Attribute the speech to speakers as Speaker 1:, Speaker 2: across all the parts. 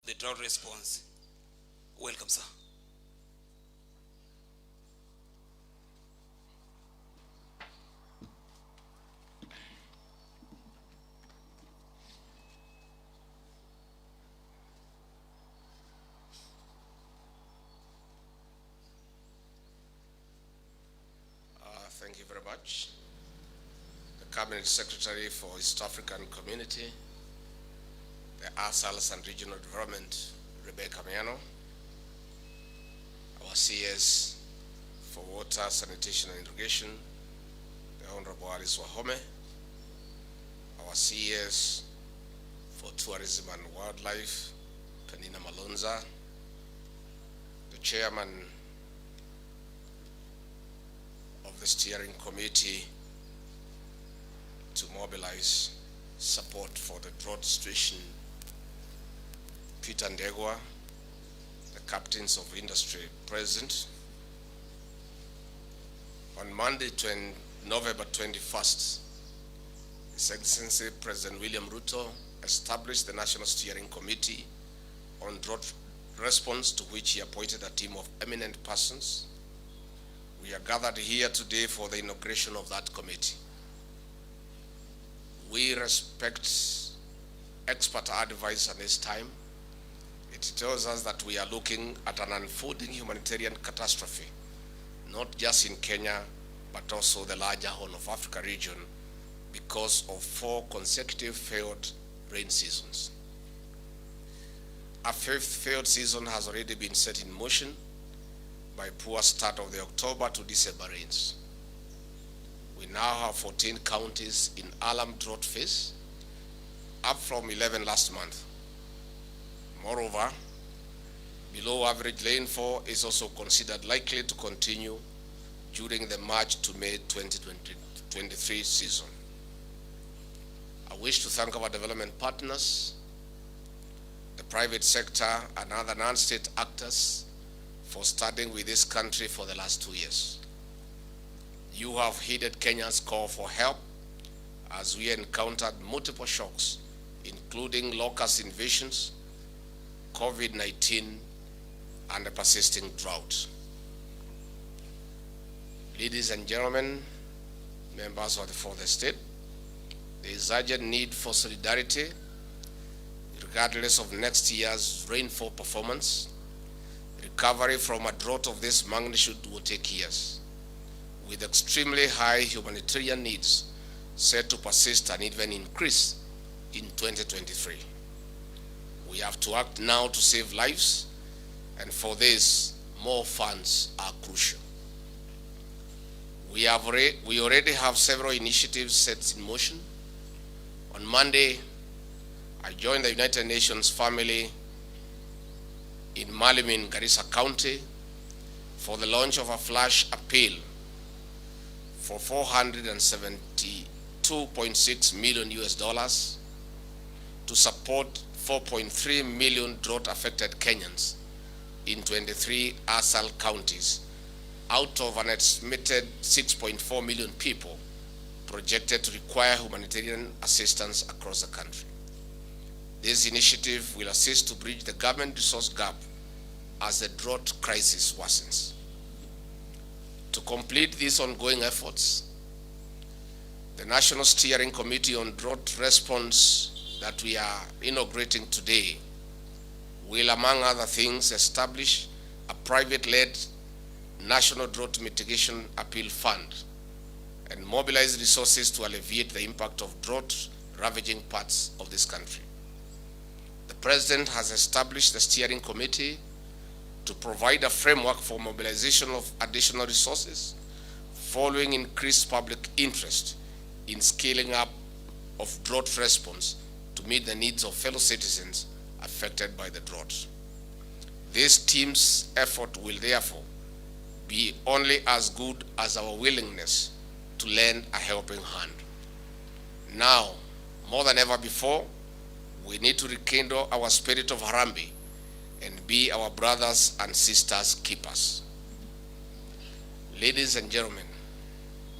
Speaker 1: the drought response. Welcome, sir.
Speaker 2: Thank you very much. The Cabinet Secretary for East African Community, the ASALS and Regional Development, Rebecca Miano, our CS for Water, Sanitation and Irrigation, the Honorable Alice Wahome, our CS for Tourism and Wildlife, Penina Malonza, the Chairman of the Steering Committee to mobilize support for the drought situation, Peter Ndegwa, the captains of industry present. On Monday, November 21st, His Excellency President William Ruto established the National Steering Committee on Drought Response, to which he appointed a team of eminent persons. We are gathered here today for the inauguration of that committee. We respect expert advice at this time. It tells us that we are looking at an unfolding humanitarian catastrophe, not just in Kenya, but also the larger Horn of Africa region, because of 4 consecutive failed rain seasons. A 5th failed season has already been set in motion by poor start of the October to December rains. We now have 14 counties in alarm drought phase, up from 11 last month. Moreover, below average rainfall is also considered likely to continue during the March to May 2023 season. I wish to thank our development partners, the private sector and other non-state actors for standing with this country for the last 2 years. You have heeded Kenya's call for help as we encountered multiple shocks, including locust invasions, COVID-19, and a persisting drought. Ladies and gentlemen, members of the fourth estate, there is urgent need for solidarity regardless of next year's rainfall performance. Recovery from a drought of this magnitude will take years, with extremely high humanitarian needs set to persist and even increase in 2023. We have to act now to save lives, and for this, more funds are crucial. We already have several initiatives set in motion. On Monday, I joined the United Nations family in Malimin, Garissa County, for the launch of a flash appeal for $472.6 million to support 4.3 million drought-affected Kenyans in 23 ASAL counties, out of an estimated 6.4 million people projected to require humanitarian assistance across the country. This initiative will assist to bridge the government resource gap as the drought crisis worsens. To complete these ongoing efforts, the National Steering Committee on Drought Response that we are inaugurating today will, among other things, establish a private-led National Drought Mitigation Appeal Fund and mobilize resources to alleviate the impact of drought ravaging parts of this country. The President has established the Steering Committee to provide a framework for mobilization of additional resources following increased public interest in scaling up of drought response to meet the needs of fellow citizens affected by the drought. This team's effort will therefore be only as good as our willingness to lend a helping hand. Now, more than ever before, we need to rekindle our spirit of Harambee and be our brothers and sisters keepers. Ladies and gentlemen,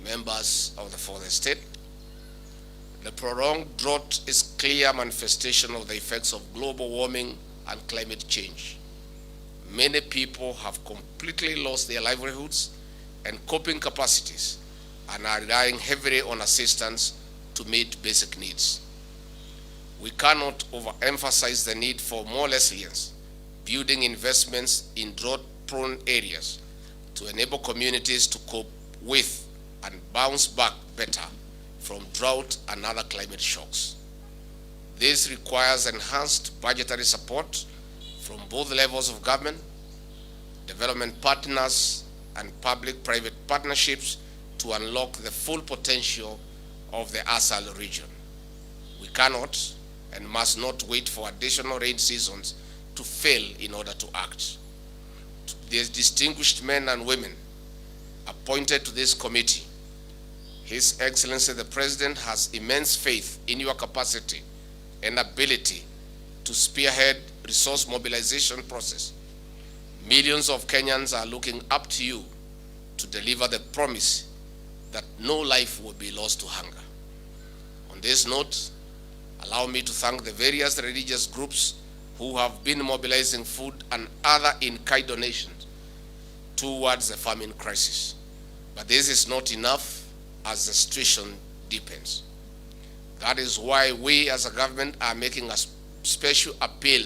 Speaker 2: members of the fourth estate, the prolonged drought is clear manifestation of the effects of global warming and climate change. Many people have completely lost their livelihoods and coping capacities and are relying heavily on assistance to meet basic needs. We cannot overemphasize the need for more resilience, building investments in drought-prone areas to enable communities to cope with and bounce back better from drought and other climate shocks. This requires enhanced budgetary support from both levels of government, development partners, and public-private partnerships to unlock the full potential of the ASAL region. We cannot and must not wait for additional rain seasons to fail in order to act. To these distinguished men and women appointed to this committee, His Excellency the President has immense faith in your capacity and ability to spearhead resource mobilization process. Millions of Kenyans are looking up to you to deliver the promise that no life will be lost to hunger. On this note, allow me to thank the various religious groups who have been mobilizing food and other in-kind donations towards the famine crisis. But this is not enough as the situation deepens. That is why we as a government are making a special appeal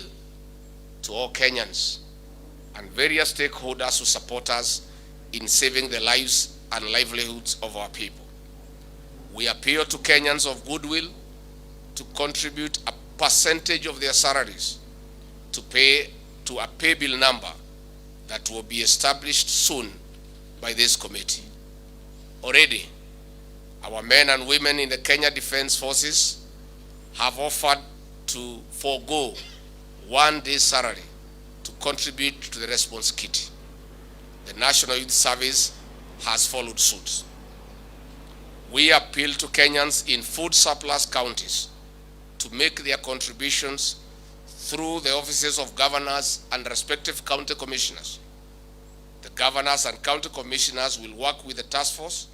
Speaker 2: to all Kenyans and various stakeholders who support us in saving the lives and livelihoods of our people. We appeal to Kenyans of goodwill to contribute a percentage of their salaries to pay to a pay bill number that will be established soon by this committee. Already, our men and women in the Kenya Defense Forces have offered to forego 1 day's salary to contribute to the response kit. The National Youth Service has followed suit. We appeal to Kenyans in food surplus counties to make their contributions through the offices of governors and respective county commissioners. The governors and county commissioners will work with the task force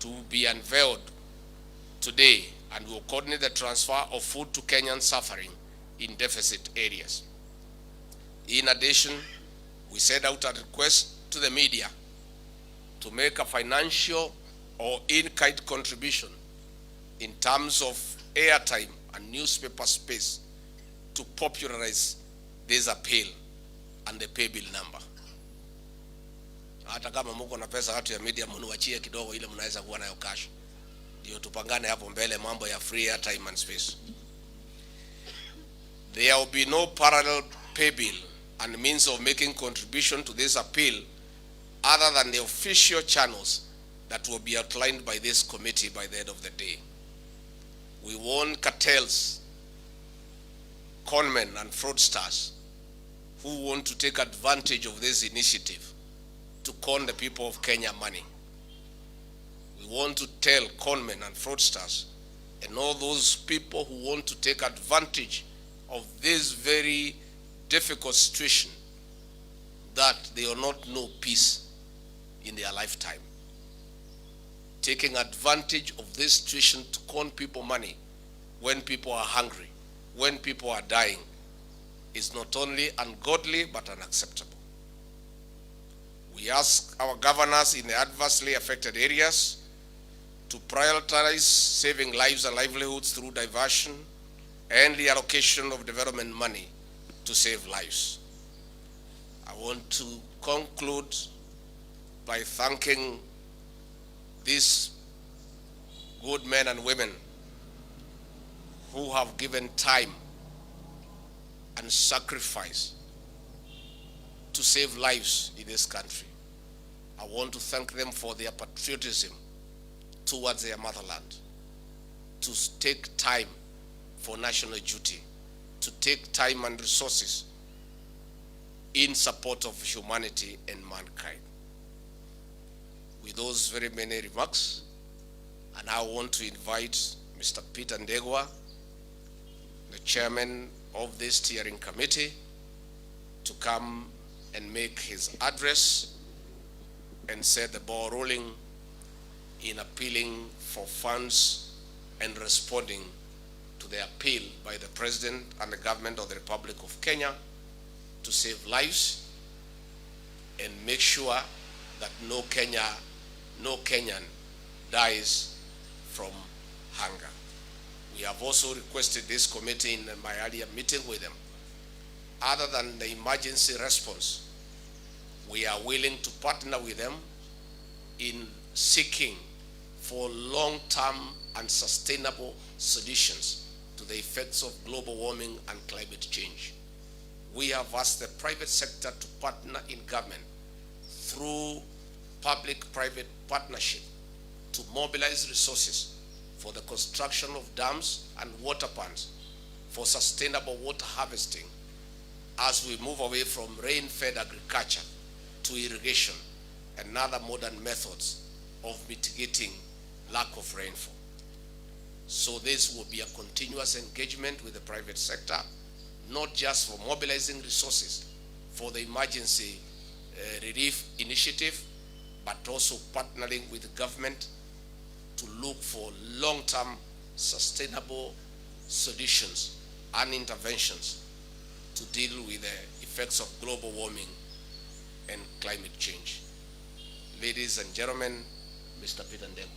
Speaker 2: to be unveiled today and will coordinate the transfer of food to Kenyans suffering in deficit areas. In addition, we sent out a request to the media to make a financial or in-kind contribution in terms of airtime and newspaper space to popularize this appeal and the pay bill number. Hata kama mko na pesa watu ya media mnuachie kidogo ile mnaweza kuwa nayo cash. Ndio tupangane hapo mbele mambo ya free airtime and space. There will be no parallel pay bill and means of making contribution to this appeal other than the official channels that will be outlined by this committee by the end of the day. We warn cartels, conmen and fraudsters who want to take advantage of this initiative to con the people of Kenya money. We want to tell conmen and fraudsters and all those people who want to take advantage of this very difficult situation that they will not know peace in their lifetime. Taking advantage of this situation to con people money when people are hungry, when people are dying, is not only ungodly but unacceptable. We ask our governors in the adversely affected areas to prioritize saving lives and livelihoods through diversion and the allocation of development money to save lives. I want to conclude by thanking these good men and women who have given time and sacrifice to save lives in this country. I want to thank them for their patriotism towards their motherland, to take time for national duty, to take time and resources in support of humanity and mankind. With those very many remarks, and I want to invite Mr. Peter Ndegwa, the chairman of this steering committee, to come and make his address and set the ball rolling in appealing for funds and responding to the appeal by the President and the government of the Republic of Kenya to save lives and make sure that no Kenyan dies from hunger. We have also requested this committee in my earlier meeting with them. Other than the emergency response, we are willing to partner with them in seeking for long-term and sustainable solutions to the effects of global warming and climate change. We have asked the private sector to partner in government through public-private partnership to mobilize resources for the construction of dams and water ponds for sustainable water harvesting as we move away from rain-fed agriculture to irrigation and other modern methods of mitigating lack of rainfall. So this will be a continuous engagement with the private sector, not just for mobilizing resources for the emergency relief initiative, but also partnering with the government to look for long-term sustainable solutions and interventions to deal with the effects of global warming and climate change. Ladies and gentlemen, Mr. Peter Ndegwa.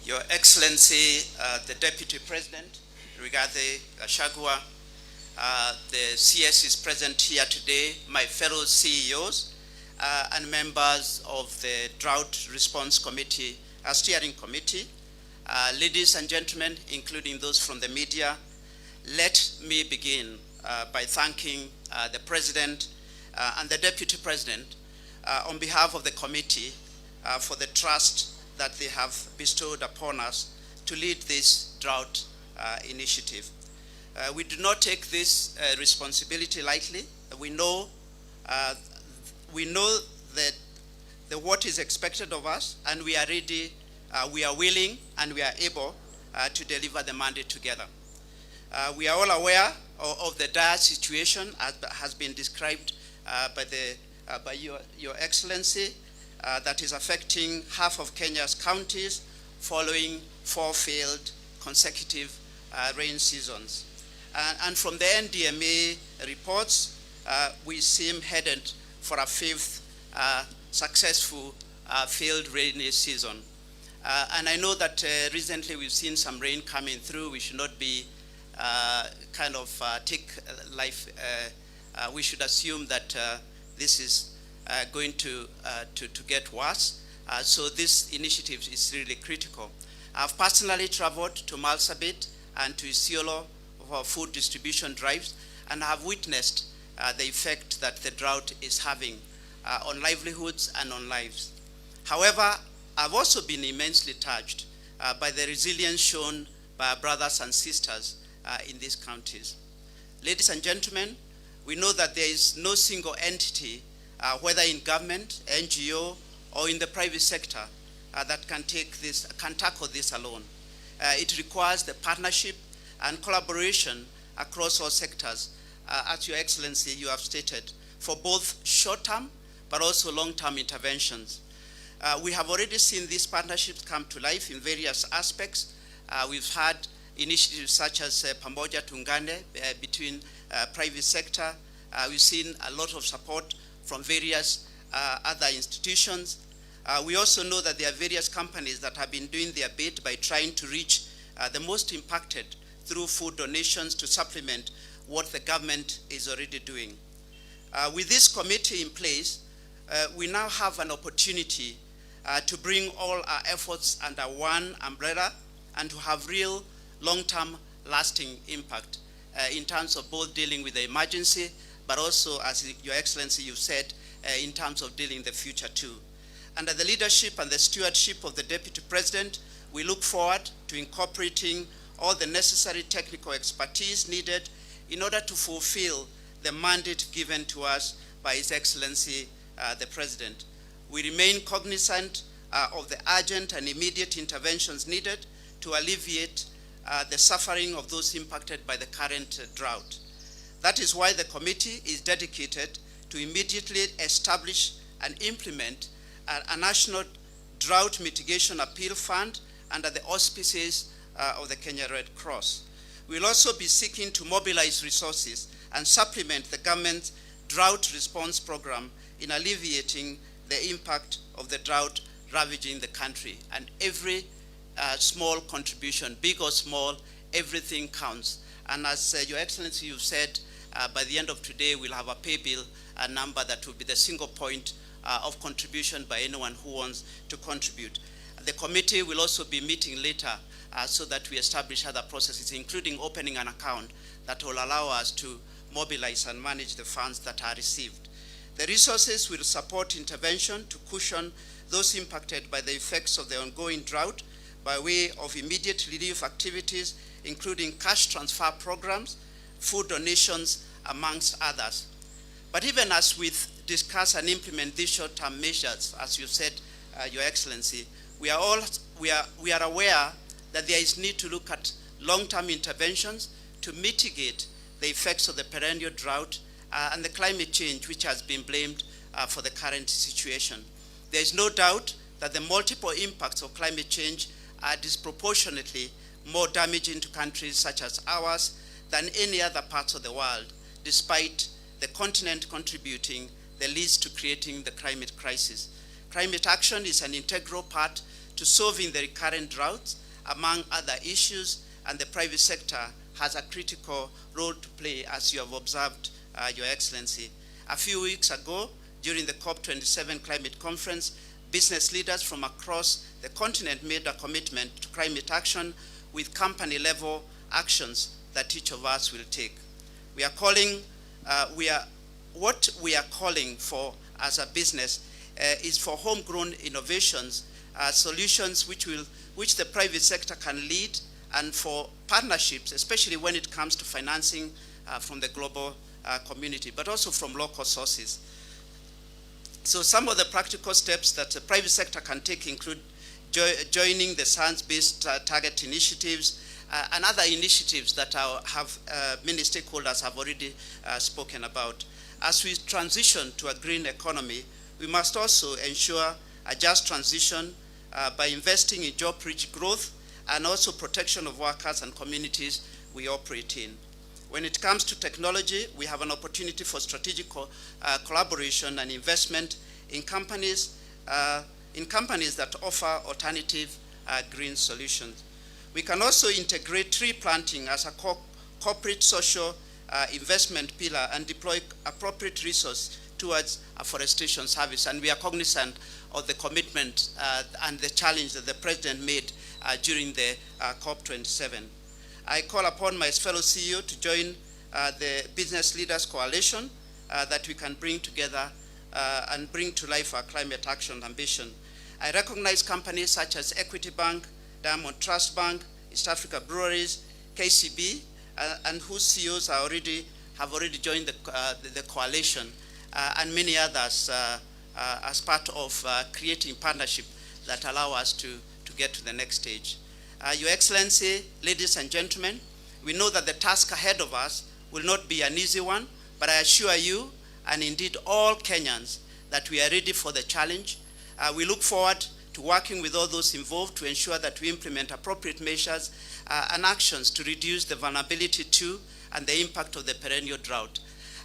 Speaker 3: Your Excellency, the Deputy President, Rigathi Gachagua, the CS is present here today, my fellow CEOs, and members of the Drought Response Committee, Steering Committee, ladies and gentlemen, including those from the media, let me begin by thanking the President and the Deputy President on behalf of the committee for the trust that they have bestowed upon us to lead this drought initiative. We do not take this responsibility lightly. We know that what is expected of us, and we are ready, we are willing, and we are able to deliver the mandate together. We are all aware of the dire situation as has been described by Your Excellency, that is affecting half of Kenya's counties following 4 failed consecutive rain seasons. And from the NDMA reports, we seem headed for a 5th successful failed rainy season. And I know that recently we've seen some rain coming through. We should not be take life. We should assume that this is going to get worse. So this initiative is really critical. I've personally traveled to Marsabit and to Isiolo for food distribution drives, and have witnessed the effect that the drought is having on livelihoods and on lives. However, I've also been immensely touched by the resilience shown by our brothers and sisters in these counties. Ladies and gentlemen, we know that there is no single entity, whether in government, NGO, or in the private sector, that can tackle this alone. It requires the partnership and collaboration across all sectors, as Your Excellency, you have stated, for both short-term but also long-term interventions. We have already seen these partnerships come to life in various aspects. We've had initiatives such as Pamoja Tungane between private sector. We've seen a lot of support from various other institutions. We also know that there are various companies that have been doing their bit by trying to reach the most impacted through food donations to supplement what the government is already doing. With this committee in place, we now have an opportunity to bring all our efforts under one umbrella and to have real long-term lasting impact in terms of both dealing with the emergency, but also, as Your Excellency, you said, in terms of dealing the future too. Under the leadership and the stewardship of the Deputy President, we look forward to incorporating all the necessary technical expertise needed in order to fulfill the mandate given to us by His Excellency, the President. We remain cognizant of the urgent and immediate interventions needed to alleviate the suffering of those impacted by the current drought. That is why the committee is dedicated to immediately establish and implement a national drought mitigation appeal fund under the auspices of the Kenya Red Cross. We will also be seeking to mobilize resources and supplement the government's drought response program in alleviating the impact of the drought ravaging the country. And every small contribution, big or small, everything counts. And as Your Excellency, you've said, by the end of today, we'll have a pay bill number that will be the single point of contribution by anyone who wants to contribute. The committee will also be meeting later so that we establish other processes, including opening an account that will allow us to mobilize and manage the funds that are received. The resources will support intervention to cushion those impacted by the effects of the ongoing drought by way of immediate relief activities, including cash transfer programs, food donations, amongst others. But even as we discuss and implement these short-term measures, as you said, Your Excellency, we are aware that there is need to look at long-term interventions to mitigate the effects of the perennial drought and the climate change which has been blamed for the current situation. There is no doubt that the multiple impacts of climate change are disproportionately more damaging to countries such as ours than any other parts of the world, despite the continent contributing the least to creating the climate crisis. Climate action is an integral part to solving the recurrent droughts, among other issues, and the private sector has a critical role to play, as you have observed, Your Excellency. A few weeks ago, during the COP27 climate conference, business leaders from across the continent made a commitment to climate action with company-level actions that each of us will take. What we are calling for as a business is for homegrown innovations, solutions which the private sector can lead, and for partnerships, especially when it comes to financing from the global community, but also from local sources. So some of the practical steps that the private sector can take include joining the science-based target initiatives and other initiatives that many stakeholders have already spoken about. As we transition to a green economy, we must also ensure a just transition by investing in job-rich growth and also protection of workers and communities we operate in. When it comes to technology, we have an opportunity for strategic collaboration and investment in companies that offer alternative green solutions. We can also integrate tree planting as a corporate social investment pillar and deploy appropriate resource towards afforestation service. And we are cognizant of the commitment and the challenge that the President made during the COP27. I call upon my fellow CEO to join the Business Leaders Coalition that we can bring together and bring to life our climate action ambition. I recognize companies such as Equity Bank, Diamond Trust Bank, East Africa Breweries, KCB, and whose CEOs have already joined the coalition, and many others as part of creating partnership that allow us to get to the next stage. Your Excellency, ladies and gentlemen, we know that the task ahead of us will not be an easy one, but I assure you, and indeed all Kenyans, that we are ready for the challenge. We look forward to working with all those involved to ensure that we implement appropriate measures and actions to reduce the vulnerability to and the impact of the perennial drought.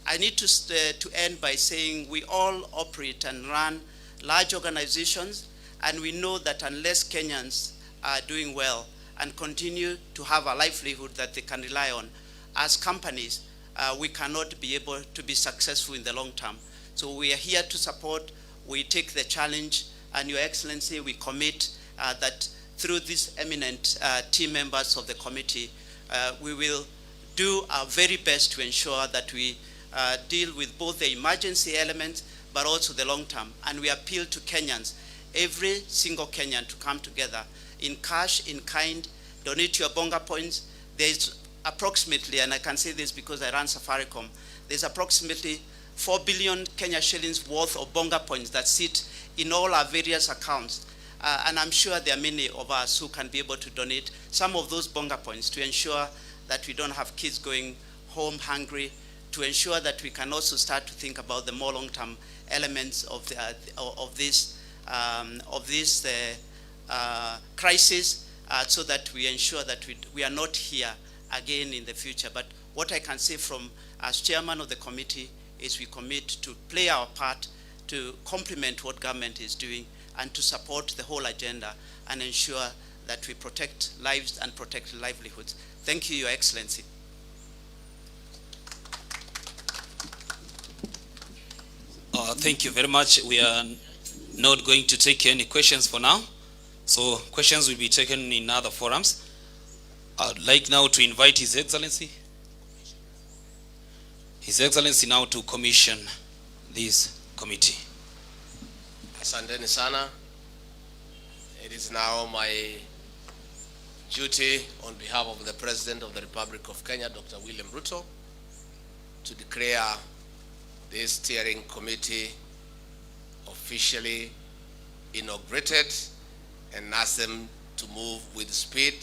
Speaker 3: I need to end by saying we all operate and run large organizations, and we know that unless Kenyans are doing well and continue to have a livelihood that they can rely on, as companies, we cannot be able to be successful in the long term. So we are here to support, we take the challenge, and Your Excellency, we commit that through these eminent team members of the committee, we will do our very best to ensure that we deal with both the emergency elements, but also the long term. And we appeal to Kenyans, every single Kenyan, to come together in cash, in kind, donate your bonga points. There's approximately, and I can say this because I run Safaricom, there's approximately 4 billion Kenya shillings worth of bonga points that sit in all our various accounts. and I'm sure there are many of us who can be able to donate some of those bonga points to ensure that we don't have kids going home hungry, to ensure that we can also start to think about the more long-term elements of this crisis, so that we ensure that we are not here again in the future. But what I can say from as chairman of the committee is we commit to play our part to complement what government is doing and to support the whole agenda and ensure that we protect lives and protect livelihoods. Thank you, Your Excellency.
Speaker 1: Thank you very much. We are not going to take any questions for now. So questions will be taken in other forums. I'd like now to invite His Excellency now to commission this committee.
Speaker 2: Asanteni sana. It is now my duty on behalf of the President of the Republic of Kenya, Dr. William Ruto, to declare this steering committee officially inaugurated and ask them to move with speed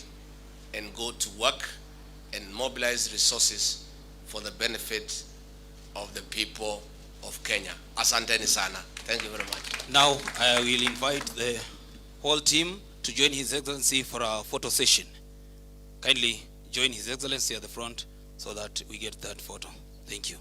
Speaker 2: and go to work and mobilize resources for the benefit of the people of Kenya. Asanteni sana. Thank you very much.
Speaker 1: Now I will invite the whole team to join His Excellency for a photo session. Kindly join His Excellency at the front so that we get that photo. Thank you.